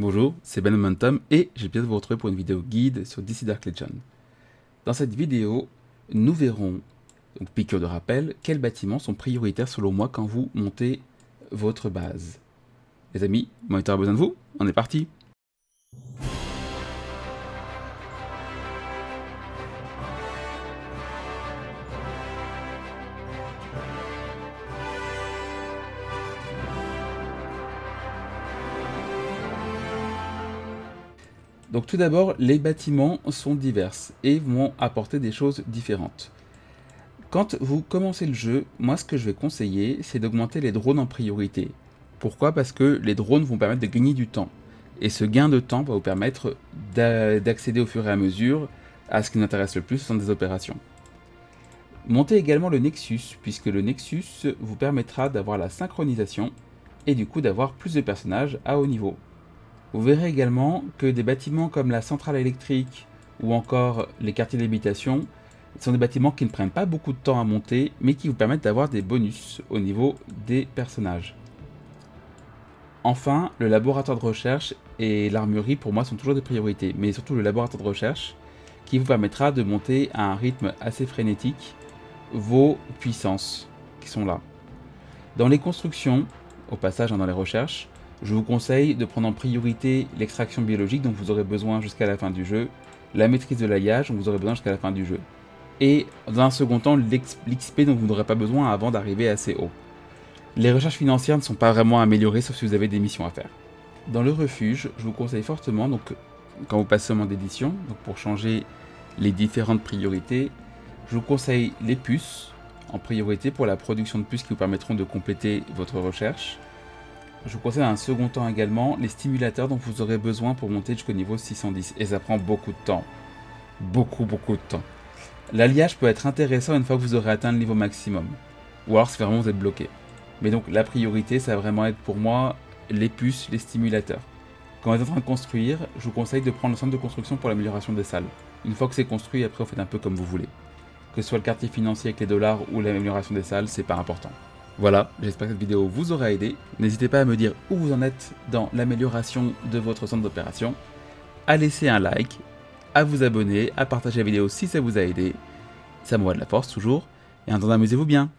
Bonjour, c'est Ben Momentum et j'ai plaisir de vous retrouver pour une vidéo guide sur DC Dark Legends. Dans cette vidéo, nous verrons, donc piqûre de rappel, quels bâtiments sont prioritaires selon moi quand vous montez votre base. Les amis, Moniteur a besoin de vous, on est parti. Donc tout d'abord, les bâtiments sont divers et vont apporter des choses différentes. Quand vous commencez le jeu, moi ce que je vais conseiller, c'est d'augmenter les drones en priorité. Pourquoi? Parce que les drones vont permettre de gagner du temps. Et ce gain de temps va vous permettre d'accéder au fur et à mesure à ce qui nous intéresse le plus, ce sont des opérations. Montez également le Nexus, puisque le Nexus vous permettra d'avoir la synchronisation et du coup d'avoir plus de personnages à haut niveau. Vous verrez également que des bâtiments comme la centrale électrique ou encore les quartiers d'habitation sont des bâtiments qui ne prennent pas beaucoup de temps à monter, mais qui vous permettent d'avoir des bonus au niveau des personnages. Enfin, le laboratoire de recherche et l'armurerie pour moi sont toujours des priorités, mais surtout le laboratoire de recherche qui vous permettra de monter à un rythme assez frénétique vos puissances qui sont là. Dans les constructions, au passage dans les recherches, je vous conseille de prendre en priorité l'extraction biologique dont vous aurez besoin jusqu'à la fin du jeu, la maîtrise de l'alliage dont vous aurez besoin jusqu'à la fin du jeu, et dans un second temps l'XP dont vous n'aurez pas besoin avant d'arriver assez haut. Les recherches financières ne sont pas vraiment améliorées sauf si vous avez des missions à faire. Dans le refuge, je vous conseille fortement, donc quand vous passez au mode d'édition, donc pour changer les différentes priorités, je vous conseille les puces en priorité pour la production de puces qui vous permettront de compléter votre recherche. Je vous conseille dans un second temps également les stimulateurs dont vous aurez besoin pour monter jusqu'au niveau 610 et ça prend beaucoup de temps. Beaucoup de temps. L'alliage peut être intéressant une fois que vous aurez atteint le niveau maximum. Ou alors si vraiment vous êtes bloqué. Mais donc la priorité ça va vraiment être pour moi les puces, les stimulateurs. Quand vous êtes en train de construire, je vous conseille de prendre le centre de construction pour l'amélioration des salles. Une fois que c'est construit, après vous faites un peu comme vous voulez. Que ce soit le quartier financier avec les dollars ou l'amélioration des salles, c'est pas important. Voilà, j'espère que cette vidéo vous aura aidé. N'hésitez pas à me dire où vous en êtes dans l'amélioration de votre centre d'opération, à laisser un like, à vous abonner, à partager la vidéo si ça vous a aidé. Ça m'envoie de la force toujours. Et en attendant, amusez-vous bien.